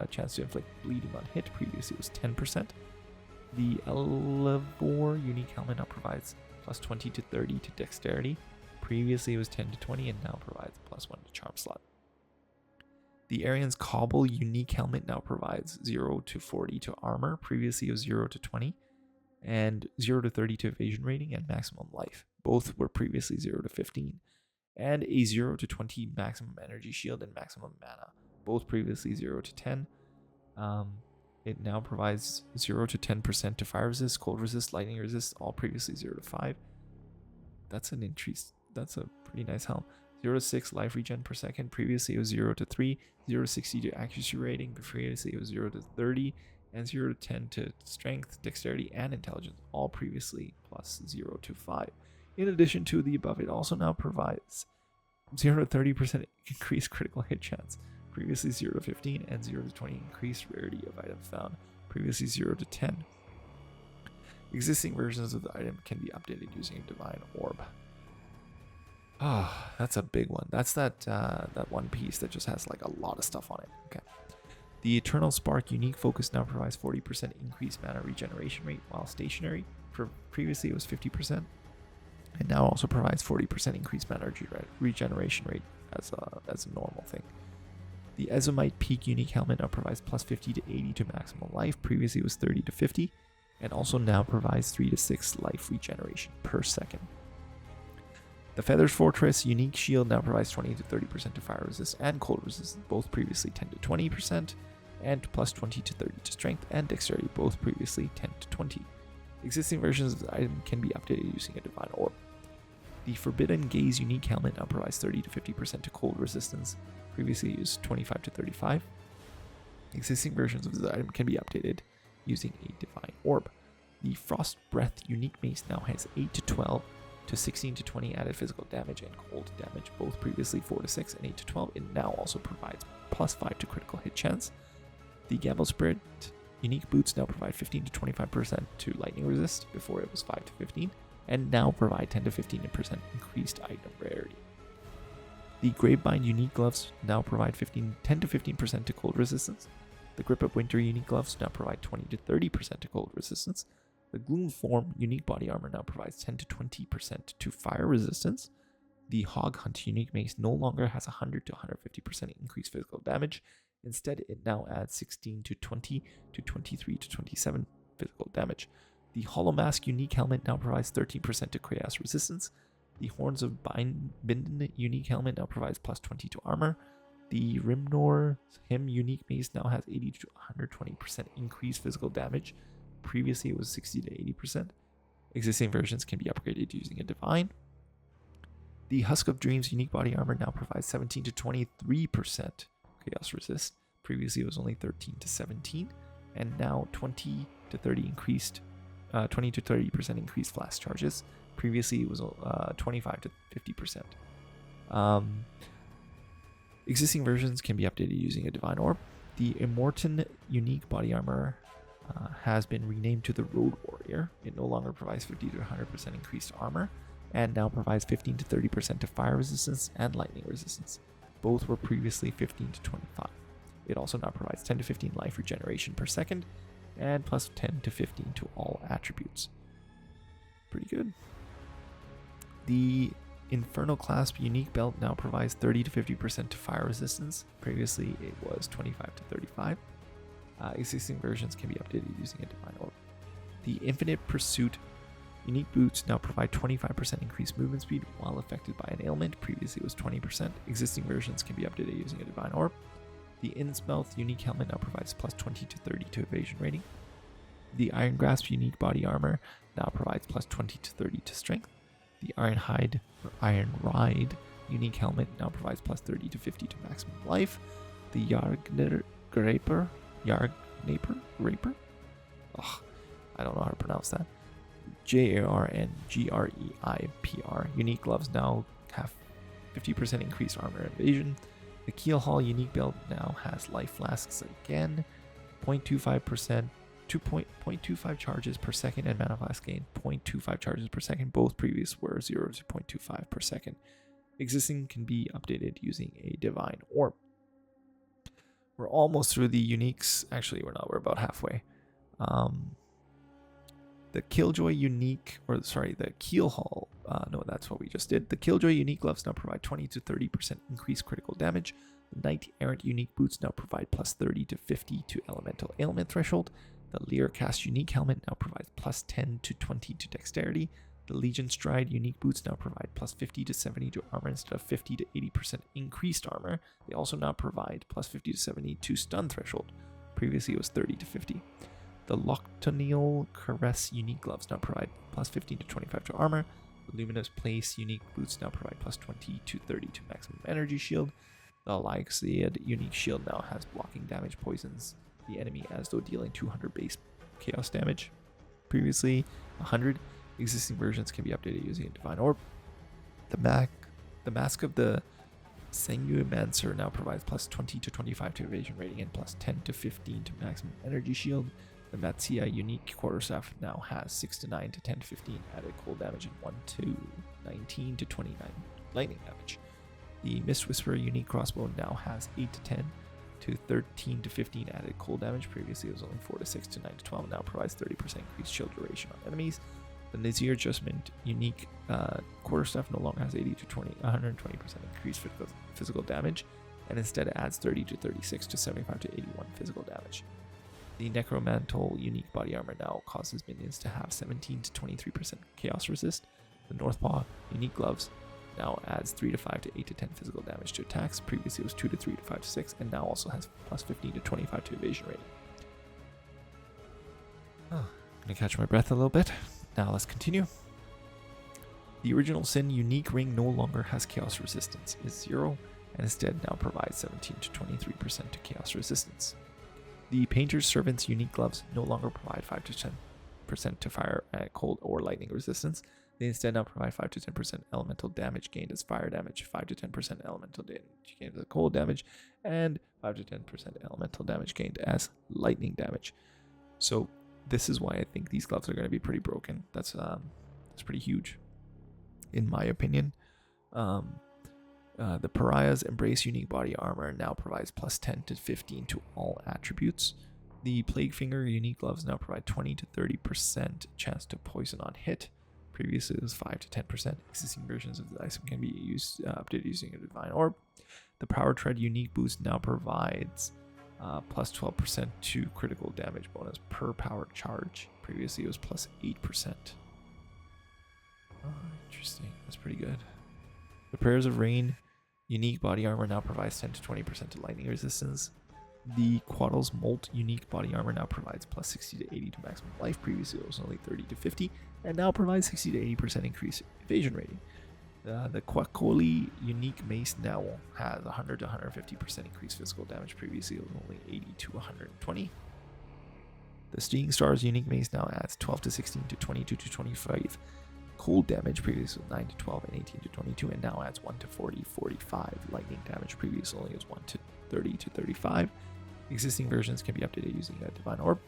chance to inflict bleeding on hit. Previously it was 10%. The Elevor unique helmet now provides plus 20 to 30 to dexterity. Previously it was 10 to 20 and now provides plus 1 to charm slot. The Arian's Cobble unique helmet now provides 0 to 40 to armor. Previously it was 0 to 20 and 0 to 30 to evasion rating and maximum life. Both were previously 0 to 15. And a 0 to 20 maximum energy shield and maximum mana. Both previously 0 to 10. It now provides 0 to 10% to fire resist, cold resist, lightning resist, all previously 0 to 5. That's an increase. That's a pretty nice helm. 0 to 6 life regen per second. Previously it was 0 to 3, 0 to 60 to accuracy rating. Previously it was 0 to 30, and 0 to 10 to strength, dexterity, and intelligence, all previously plus 0 to 5. In addition to the above, it also now provides 0 to 30% increased critical hit chance. Previously 0 to 15 and 0 to 20 increased rarity of items found. Previously 0 to 10. Existing versions of the item can be updated using a divine orb. Ah, that's a big one. That's that one piece that just has like a lot of stuff on it. Okay. The Eternal Spark unique focus now provides 40% increased mana regeneration rate while stationary. Previously it was 50%. And now also provides 40% increased mana regeneration rate as a normal thing. The Ezomite Peak unique helmet now provides plus 50 to 80 to maximum life. Previously it was 30 to 50. And also now provides 3 to 6 life regeneration per second. The Feathers Fortress unique shield now provides 20 to 30% to fire resist and cold resist, both previously 10 to 20%, and plus 20 to 30 to strength and dexterity, both previously 10 to 20. Existing versions of the item can be updated using a divine orb. The Forbidden Gaze unique helmet now provides 30 to 50% to cold resistance, previously used 25 to 35. Existing versions of the item can be updated using a divine orb. The Frost Breath unique mace now has 8 to 12 to 16 to 20 added physical damage and cold damage, both previously 4 to 6 and 8 to 12. It now also provides plus 5 to critical hit chance. The Gamble Spirit unique boots now provide 15 to 25% to lightning resist, before it was 5 to 15, and now provide 10 to 15% increased item rarity. The Gravebind unique gloves now provide 10 to 15% to cold resistance. The Grip of Winter unique gloves now provide 20 to 30% to cold resistance. The Gloom Form unique body armor now provides 10 to 20% to fire resistance. The Hog Hunt unique mace no longer has 100 to 150% increased physical damage. Instead, it now adds 16 to 20 to 23 to 27 physical damage. The Hollow Mask unique helmet now provides 13% to chaos resistance. The Horns of Bindon unique helmet now provides plus 20 to armor. The Rimnor Hymn unique mace now has 80 to 120% increased physical damage. Previously it was 60 to 80%. Existing versions can be upgraded using a divine. The Husk of Dreams unique body armor now provides 17 to 23% chaos resist. Previously it was only 13 to 17, and now 20 to 30% increased flash charges. Previously it was 25 to 50%. Existing versions can be updated using a divine orb. The Immortan unique body armor has been renamed to the Road Warrior. It no longer provides 50 to 100% increased armor, and now provides 15 to 30% to fire resistance and lightning resistance. Both were previously 15 to 25. It also now provides 10 to 15 life regeneration per second, and plus 10 to 15 to all attributes. Pretty good. The Infernal Clasp unique belt now provides 30 to 50% to fire resistance. Previously it was 25 to 35. Existing versions can be updated using a divine orb. The Infinite Pursuit unique boots now provide 25% increased movement speed while affected by an ailment. Previously it was 20%. Existing versions can be updated using a divine orb. The Innsmouth unique helmet now provides plus 20 to 30 to evasion rating. The Iron Grasp unique body armor now provides plus 20 to 30 to strength. The Iron Ride unique helmet now provides plus 30 to 50 to maximum life. The Yargnaper? I don't know how to pronounce that. JARNGREIPR unique gloves now have 50% increased armor and evasion. The Keel Hall unique belt now has life flasks again, 0.25%, 0.25 charges per second, and mana flask gain 0.25 charges per second. Both previous were 0 to 0.25 per second. Existing can be updated using a divine orb. We're almost through the uniques. Actually, we're not. We're about halfway. The Killjoy unique, or sorry, the Keelhaul, no, that's what we just did. The Killjoy unique gloves now provide 20 to 30% increased critical damage. The Knight Errant unique boots now provide plus 30 to 50 to elemental ailment threshold. The Learcast unique helmet now provides plus 10 to 20 to dexterity. The Legion Stride unique boots now provide plus 50 to 70 to armor instead of 50 to 80% increased armor. They also now provide plus 50 to 70 to stun threshold. Previously it was 30 to 50. The Loctonial Caress unique gloves now provide plus 15 to 25 to armor. The Luminous Place unique boots now provide plus 20 to 30 to maximum energy shield. The Lyxiad unique shield now has blocking damage poisons the enemy as though dealing 200 base chaos damage. Previously 100. Existing versions can be updated using a Divine Orb. The Mask of the Sanguimancer now provides plus 20 to 25 to evasion rating and plus 10 to 15 to maximum energy shield. The Matsia unique quarterstaff now has 6 to 9 to 10 to 15 added cold damage and 1 to 19 to 29 lightning damage. The Mist Whisperer unique crossbow now has 8 to 10 to 13 to 15 added cold damage. Previously it was only 4 to 6 to 9 to 12 and now provides 30% increased shield duration on enemies. The Nazir Adjustment unique quarterstaff no longer has 80 to 120% increased physical damage and instead adds 30 to 36 to 75 to 81 physical damage. The Necromantle unique body armor now causes minions to have 17 to 23% chaos resist. The Northpaw unique gloves now adds 3 to 5 to 8 to 10 physical damage to attacks. Previously it was 2 to 3 to 5 to 6 and now also has plus 15 to 25 to evasion rating. Gonna catch my breath a little bit. Now let's continue. The Original Sin unique ring no longer has chaos resistance, is 0, and instead now provides 17 to 23% to chaos resistance. The Painter's Servant's unique gloves no longer provide 5 to 10% to fire, cold, or lightning resistance. They instead now provide 5 to 10% elemental damage gained as fire damage, 5 to 10% elemental damage gained as cold damage, and 5 to 10% elemental damage gained as lightning damage. So this is why I think these gloves are going to be pretty broken. That's pretty huge, in my opinion. The Pariah's Embrace unique body armor now provides plus 10 to 15 to all attributes. The Plague Finger unique gloves now provide 20 to 30% chance to poison on hit. Previously it was 5 to 10%. Existing versions of the item can be updated using a Divine Orb. The Power Tread unique boost now provides plus 12% to critical damage bonus per power charge. Previously it was plus 8%. Oh, interesting. That's pretty good. The Prayers of Rain unique body armor now provides 10 to 20% to lightning resistance. The Quaddle's Molt unique body armor now provides plus 60 to 80 to maximum life. Previously it was only 30 to 50 and now provides 60 to 80% increase evasion rating. The Quackoli unique mace now has 100 to 150% increased physical damage. Previously it was only 80 to 120. The Stinging Stars unique mace now adds 12 to 16 to 22 to 25 cold damage. Previously was 9 to 12 and 18 to 22 and now adds 1 to 40, 45 lightning damage. Previously only was 1 to 30 to 35. Existing versions can be updated using a Divine Orb.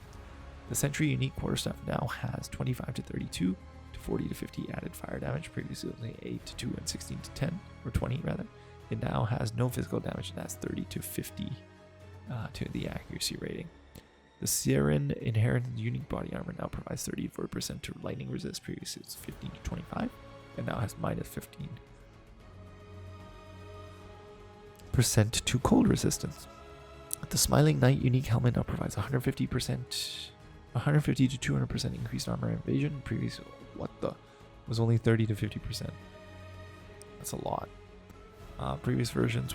The Sentry unique quarterstaff now has 25 to 32 to 40 to 50 added fire damage. Previously only 8 to 2 and 16 to 10, or 20 rather. It now has no physical damage and adds 30 to 50 to the accuracy rating. The Siren Inheritance unique body armor now provides 34% to lightning resist. Previously it's 15 to 25 and now has minus 15% to cold resistance. The Smiling Knight unique helmet now provides 150 to 200% increased armor and evasion. Previously, was only 30 to 50%. That's a lot. Previous versions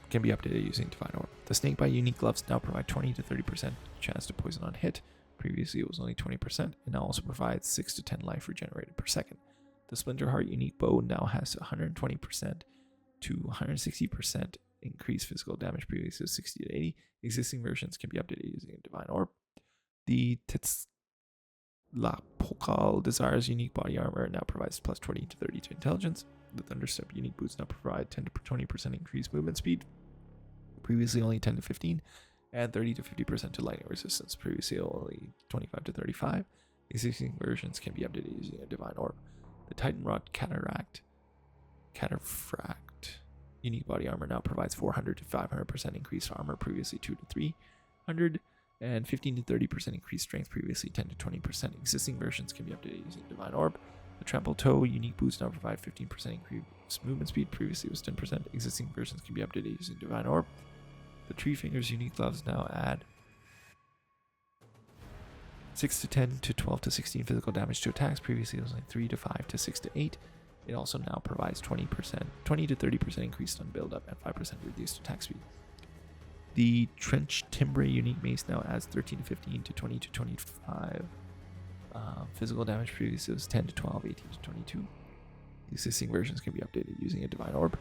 can be updated using Divine Orb. The Snakebite unique gloves now provide 20 to 30% chance to poison on hit. Previously it was only 20% and now also provides 6 to 10 life regenerated per second. The Splinter Heart unique bow now has 120% to 160% increased physical damage. Previously was 60 to 80. Existing versions can be updated using a Divine Orb. The Titlapocal Desires unique body armor now provides plus 20 to 30 to intelligence. The Thunderstep unique boots now provide 10 to 20% increased movement speed. Previously only 10 to 15 and 30 to 50% to lightning resistance. Previously only 25 to 35. Existing versions can be updated using a Divine Orb. The Titanrod Cataphract unique body armor now provides 400 to 500% increased armor. Previously 2 to 300. and 15 to 30% increased strength, previously 10 to 20%. Existing versions can be updated using Divine Orb. The Trample Toe unique boots now provide 15% increased movement speed, previously was 10%. Existing versions can be updated using Divine Orb. The Tree Fingers unique gloves now add 6 to 10 to 12 to 16 physical damage to attacks, previously it was only 3 to 5 to 6 to 8. It also now provides 20 to 30% increased on build up and 5% reduced attack speed. The Trench Timbre unique mace now adds 13 to 15 to 20 to 25 physical damage, previously it was 10 to 12, 18 to 22. The existing versions can be updated using a Divine Orb.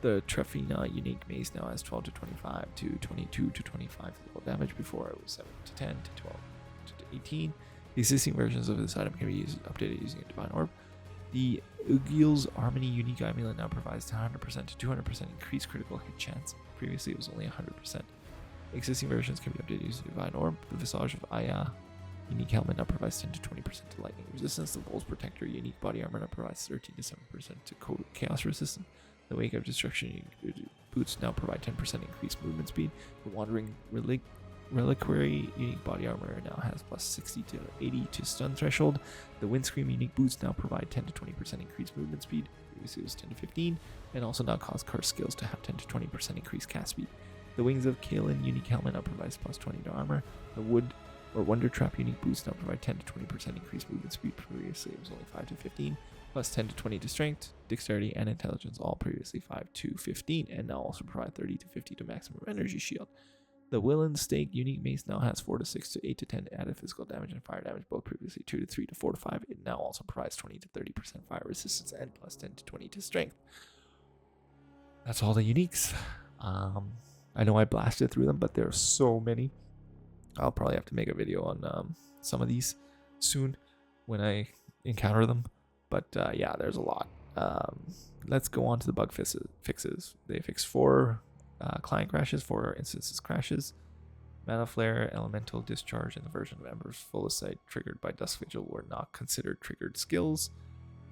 The Trefina unique mace now has 12 to 25 to 22 to 25 physical damage, before it was 7 to 10 to 12 to 18. The existing versions of this item can be updated using a Divine Orb. The Ugil's Harmony unique amulet now provides 100% to 200% increased critical hit chance. Previously it was only 100%. Existing versions can be updated using Divine Orb. The Visage of Aya unique helmet now provides 10 to 20% to lightning resistance. The Bull's Protector unique body armor now provides 13 to 7% to chaos resistance. The Wake of Destruction boots now provide 10% increased movement speed. The Wandering Reliquary unique body armor now has plus 60 to 80 to stun threshold. The Windscream unique boots now provide 10 to 20% increased movement speed. Previously it was 10 to 15, and also now cause curse skills to have 10 to 20% increased cast speed. The Wings of Kaelin unique helmet now provides plus 20 to armor. The Wood or Wonder Trap unique boots now provide 10 to 20% increased movement speed. Previously it was only 5 to 15, plus 10 to 20 to strength, dexterity, and intelligence, all previously 5 to 15, and now also provide 30 to 50 to maximum energy shield. The Willen Stake unique mace now has 4 to 6 to 8 to 10 added physical damage and fire damage, both previously 2 to 3 to 4 to 5. It now also provides 20 to 30% fire resistance and plus 10 to 20 to strength. That's all the uniques. I know I blasted through them, but there are so many. I'll probably have to make a video on some of these soon when I encounter them. But yeah, there's a lot. Let's go on to the bug fixes. They fixed 4 client crashes, 4 instances crashes. Mana Flare, Elemental Discharge, and the version of Ember's Fullest triggered by Dusk Vigil were not considered triggered skills.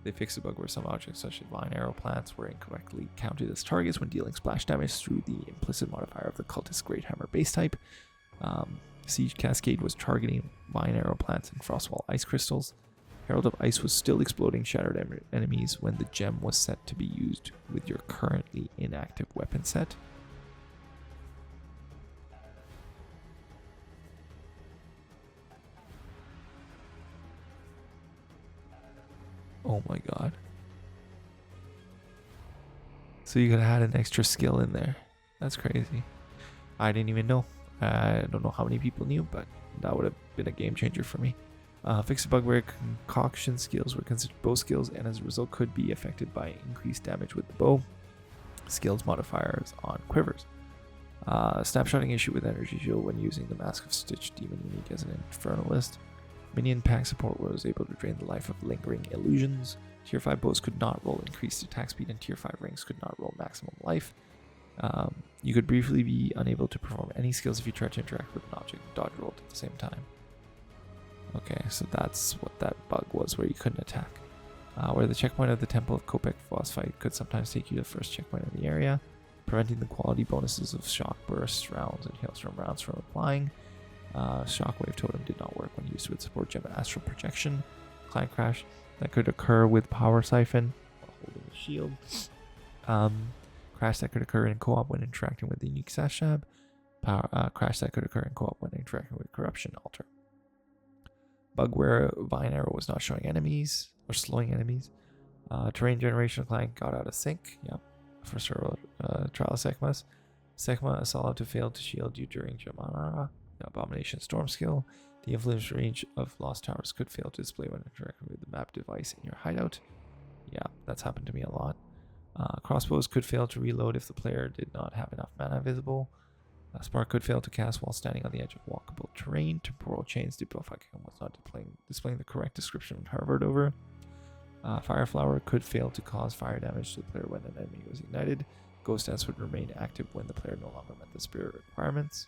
They fixed a bug where some objects such as Vine Arrow plants were incorrectly counted as targets when dealing splash damage through the implicit modifier of the Cultist Great Hammer base type. Siege Cascade was targeting Vine Arrow plants and Frostwall Ice Crystals. Herald of Ice was still exploding shattered enemies when the gem was set to be used with your currently inactive weapon set. Oh my god. So you could have had an extra skill in there. That's crazy. I didn't even know. I don't know how many people knew, but that would have been a game changer for me. Fix a bug where concoction skills were considered bow skills and as a result could be affected by increased damage with the bow. Skills modifiers on quivers. Snapshotting issue with energy shield when using the Mask of Stitch demon unique as an infernalist. Minion pack support was able to drain the life of lingering illusions. Tier 5 bows could not roll increased attack speed, and Tier 5 rings could not roll maximum life. You could briefly be unable to perform any skills if you tried to interact with an object and dodge rolled at the same time. Okay, so that's what that bug was, where you couldn't attack. Where the checkpoint of the Temple of Kopek Frostfight could sometimes take you to the first checkpoint in the area, preventing the quality bonuses of shock bursts, rounds, and hailstorm rounds from applying. Shockwave Totem did not work when used with support gem Astral Projection. Client crash that could occur with Power Siphon while holding the shield. Crash that could occur in co-op when interacting with the unique Sashab. Crash that could occur in co-op when interacting with Corruption Altar. Bug where Vine Arrow was not showing enemies or slowing enemies. Terrain generation client got out of sync. Yep. For Trial of Sekmas. Sekma is allowed to fail to shield you during Jamanara. The Abomination Storm skill. The influence range of Lost Towers could fail to display when interacting with the map device in your hideout. Yeah, that's happened to me a lot. Crossbows could fail to reload if the player did not have enough mana visible. Spark could fail to cast while standing on the edge of walkable terrain. Temporal Chains debuff icon was not displaying the correct description when hovered over. Fire Flower could fail to cause fire damage to the player when an enemy was ignited. Ghost Dance would remain active when the player no longer met the spirit requirements.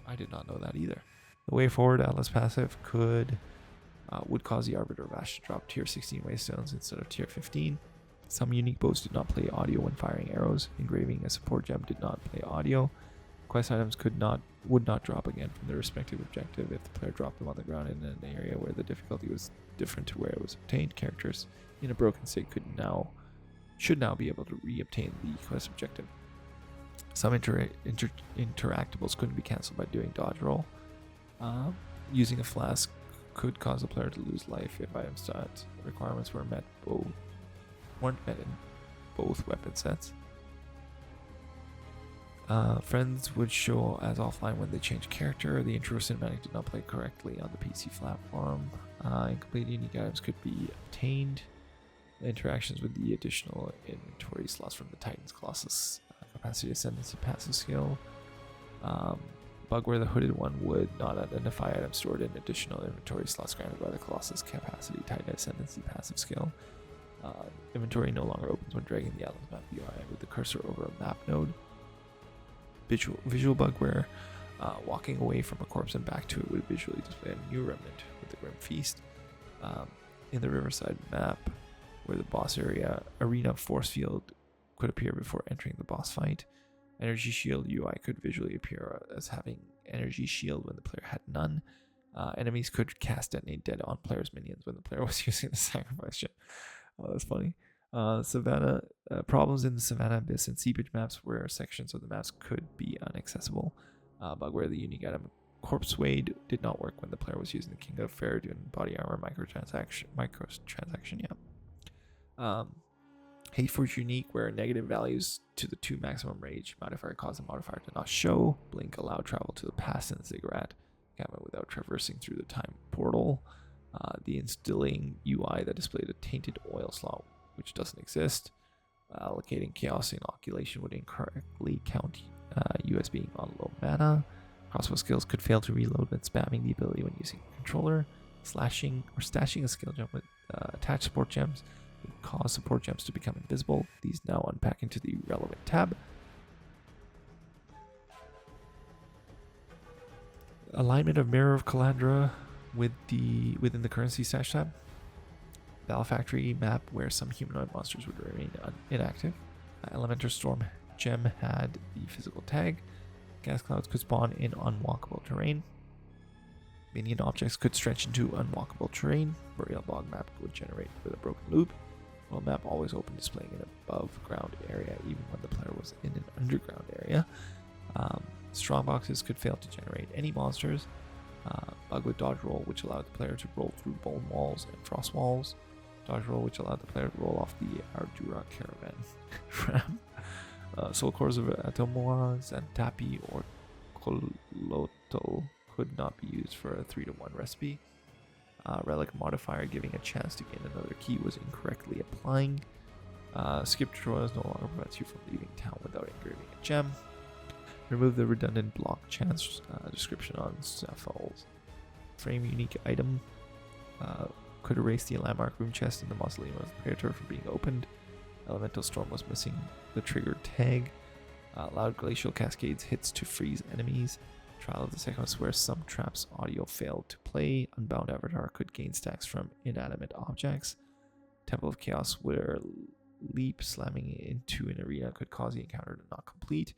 I did not know that either. The Way Forward Atlas passive would cause the Arbiter of Ash to drop tier 16 Waystones instead of tier 15. Some unique bows did not play audio when firing arrows. Engraving a support gem did not play audio. Quest items would not drop again from their respective objective if the player dropped them on the ground in an area where the difficulty was different to where it was obtained. Characters in a broken state should now be able to re-obtain the quest objective. Some interactables couldn't be cancelled by doing dodge roll. Using a flask could cause a player to lose life if item stat requirements weren't met in both weapon sets. Friends would show as offline when they change character. The intro cinematic did not play correctly on the PC platform. Incomplete unique items could be obtained. Interactions with the additional inventory slots from the Titan's Colossus capacity ascendancy passive skill. Bug where the hooded one would not identify items stored in additional inventory slots granted by the Colossus capacity Titan ascendancy passive skill. Inventory no longer opens when dragging the Atlas map UI with the cursor over a map node. Visual bug where walking away from a corpse and back to it would visually display a new remnant with the Grim Feast. In the Riverside map, where the boss arena force field could appear before entering the boss fight. Energy shield UI could visually appear as having energy shield when the player had none. Enemies could cast detonate dead on players' minions when the player was using the sacrifice gem. Oh, that's funny. Savannah problems in the Savannah Abyss and Seepage maps where sections of the maps could be inaccessible. Bug where the unique item Corpse Wade did not work when the player was using the King of Faradun body armor microtransaction. Hate Forge unique where negative values to the 2 maximum rage modifier cause the modifier to not show. Blink allowed travel to the past in Ziggurat Gamma without traversing through the time portal. The instilling UI that displayed a tainted oil slot which doesn't exist. Allocating chaos inoculation would incorrectly count US being on low mana. Crossbow skills could fail to reload when spamming the ability when using a controller. Slashing or stashing a skill gem with attached support gems would cause support gems to become invisible. These now unpack into the relevant tab. Alignment of Mirror of Calandra within the currency stash tab. Battle Factory map where some humanoid monsters would remain inactive. Elementor Storm gem had the physical tag. Gas clouds could spawn in unwalkable terrain. Minion objects could stretch into unwalkable terrain. Burial Bog map would generate with a broken loop. Well, map always open, displaying an above ground area even when the player was in an underground area. Strong boxes could fail to generate any monsters. Bug with dodge roll, which allowed the player to roll through bone walls and frost walls. Dodge roll, which allowed the player to roll off the Ardura caravan. Soul cores of Atomoa, Xantapi, or Kolotl could not be used for a 3-to-1 recipe. Relic modifier giving a chance to gain another key was incorrectly applying. Skip tutorials no longer prevents you from leaving town without engraving a gem. Remove the redundant block chance description on Cephals. Frame unique item could erase the landmark room chest in the mausoleum of the Praetor from being opened. Elemental Storm was missing the trigger tag. Loud glacial cascades hits to freeze enemies. Trial of the Sequence where some traps audio failed to play. Unbound Avatar could gain stacks from inanimate objects. Temple of Chaos where leap slamming into an arena could cause the encounter to not complete.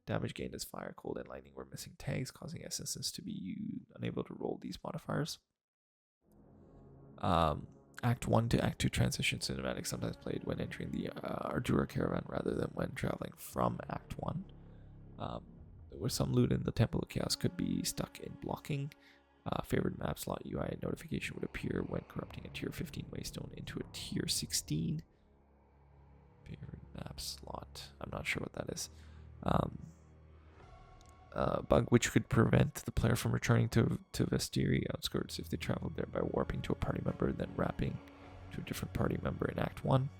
Damage gained as Fire, Cold, and Lightning were missing tags, causing essences to be unable to roll these modifiers. Act 1 to Act 2 transition cinematic sometimes played when entering the Ardura caravan rather than when traveling from Act 1. There was some loot in the Temple of Chaos could be stuck in blocking. Favored map slot UI notification would appear when corrupting a tier 15 waystone into a tier 16. Favored map slot. I'm not sure what that is. Bug which could prevent the player from returning to Vestiri outskirts if they traveled there by warping to a party member and then wrapping to a different party member in Act 1.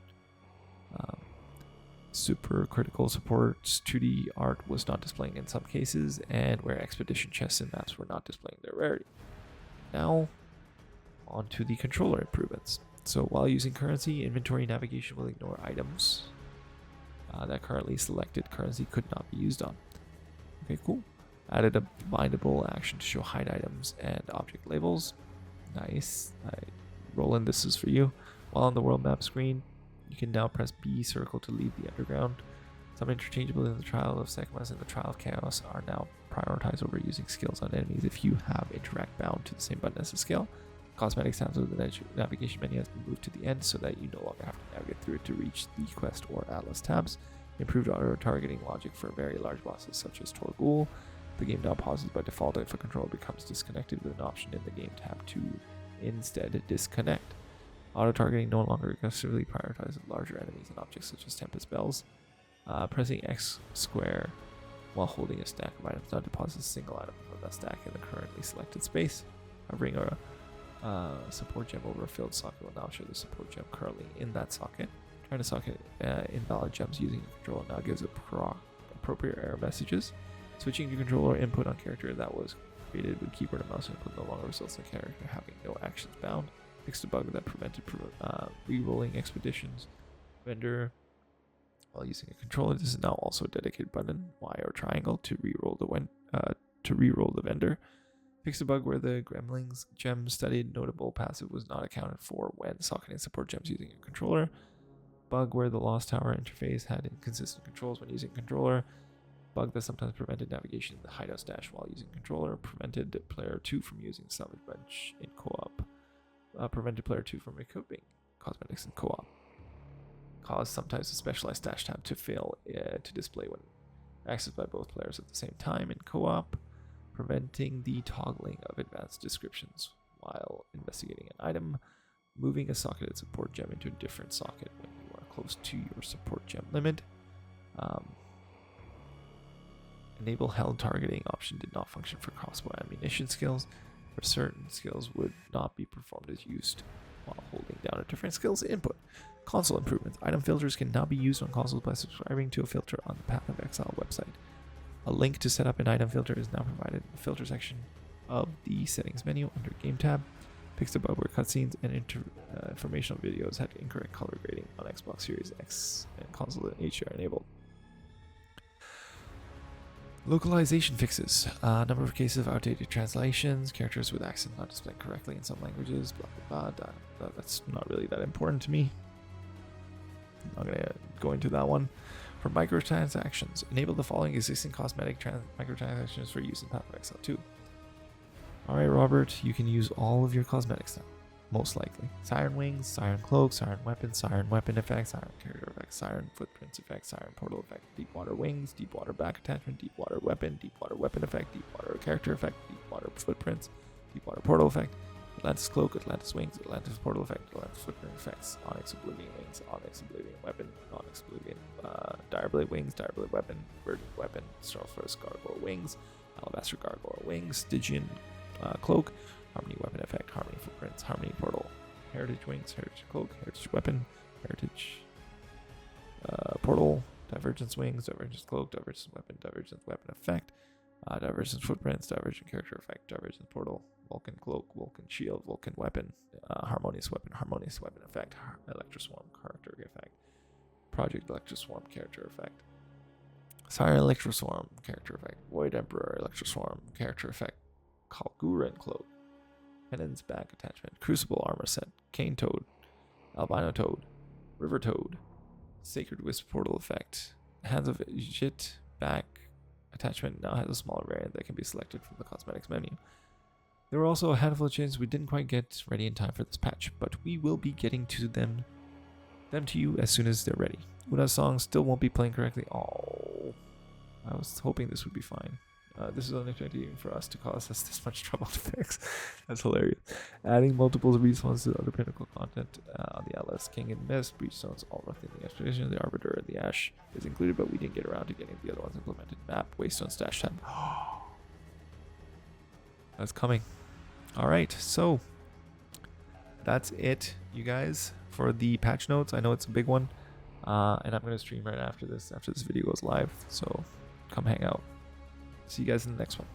Super critical supports 2D art was not displaying in some cases, and where expedition chests and maps were not displaying their rarity. Now, on to the controller improvements. So while using currency, inventory navigation will ignore items that currently selected currency could not be used on. Okay, cool. Added a bindable action to show hide items and object labels. Nice. Roland, this is for you. While on the world map screen, you can now press B circle to leave the underground. Some interchangeable in the Trial of Sekhmet and the Trial of Chaos are now prioritized over using skills on enemies if you have interact bound to the same button as the skill. Cosmetic tabs of the navigation menu has been moved to the end so that you no longer have to navigate through it to reach the quest or atlas tabs. Improved auto-targeting logic for very large bosses such as Torgul. The game now pauses by default if a controller becomes disconnected, with an option in the game tab to instead disconnect. Auto-targeting no longer aggressively prioritizes larger enemies and objects such as Tempest Bells. Pressing X square while holding a stack of items now deposits a single item from that stack in the currently selected space. Hovering a support gem over a filled socket will now show the support gem currently in that socket. Trying to socket invalid gems using a controller now gives appropriate error messages. Switching to controller input on character that was created with keyboard and mouse input no longer results in the character having no actions bound. Fixed a bug that prevented re-rolling expeditions vendor while using a controller. This is now also a dedicated button, Y or triangle, to re-roll the vendor. Fixed a bug where the Gremlins gem studied notable passive was not accounted for when socketing support gems using a controller. Bug where the Lost Tower interface had inconsistent controls when using a controller. Bug that sometimes prevented navigation in the hideout stash while using a controller. Prevented player 2 from using salvage bench in co-op. Prevented player 2 from equipping cosmetics in co-op. Caused sometimes a specialized stash tab to fail to display when accessed by both players at the same time in co-op. Preventing the toggling of advanced descriptions while investigating an item. Moving a socketed support gem into a different socket when you are close to your support gem limit. Enable held targeting option did not function for crossbow ammunition skills, where certain skills would not be performed as used while holding down a different skill's input. Console improvements. Item filters can now be used on consoles by subscribing to a filter on the Path of Exile website. A link to set up an item filter is now provided in the filter section of the settings menu under Game tab. Fixed a bug where cutscenes and informational videos had incorrect color grading on Xbox Series X and console HDR enabled. Localization fixes. Number of cases of outdated translations, characters with accents not displayed correctly in some languages, blah blah blah. That's not really that important to me. I'm not going to go into that one. For microtransactions, enable the following existing cosmetic microtransactions for use in Path of Exile 2. Alright, Robert, you can use all of your cosmetics now. Most likely. Siren Wings, Siren Cloak, Siren Weapon Effect, Siren Character Effect, Siren Footprints Effect, Siren Portal Effect, Deep Water Wings, Deep Water Back Attachment, Deep Water Weapon Effect, Deep Water Character Effect, Deep Water Footprints, Deep Water Portal Effect, Atlantis Cloak, Atlantis Wings, Atlantis Portal Effect, Atlantis Footprint Effects, Onyx Oblivion Wings, Onyx Oblivion Weapon, Onyx Oblivion Direblade Wings, Direblade Weapon, Verdant Weapon, Starfirst Gargoyle Wings, Alabaster Gargoyle Wings, Stygian Cloak, Harmony Weapon Effect, Harmony Footprints, Harmony Portal, Heritage Wings, Heritage Cloak, Heritage Weapon, Heritage Portal, Divergence Wings, Divergence Cloak, Divergence Weapon Effect, Divergence Footprints, Divergent Character Effect, Divergence Portal, Vulcan Cloak, Vulcan Shield, Vulcan Weapon, Harmonious Weapon Effect, Electroswarm Character Effect, Project Electroswarm Character Effect, Siren Electroswarm Character Effect, Void Emperor Electroswarm Character Effect, Kalguran Cloak, Penance Back Attachment, Crucible Armor Set, Cane Toad, Albino Toad, River Toad, Sacred Wisp Portal Effect, Hands of Jit Back Attachment now has a smaller variant that can be selected from the cosmetics menu. There were also a handful of changes we didn't quite get ready in time for this patch, but we will be getting to them to you as soon as they're ready. Una's song still won't be playing correctly. Oh, I was hoping this would be fine. This is unexpected even for us to cause us this much trouble to fix. That's hilarious. Adding multiple respawns to other pinnacle content on the Atlas, King and Mist, Breachstones, all within the Expedition, the Arbiter, and the Ash is included, but we didn't get around to getting the other ones implemented. Map, Waystone, Stash Tab. That's coming. Alright, so that's it, you guys, for the patch notes. I know it's a big one, and I'm going to stream right after this video goes live, so come hang out. See you guys in the next one.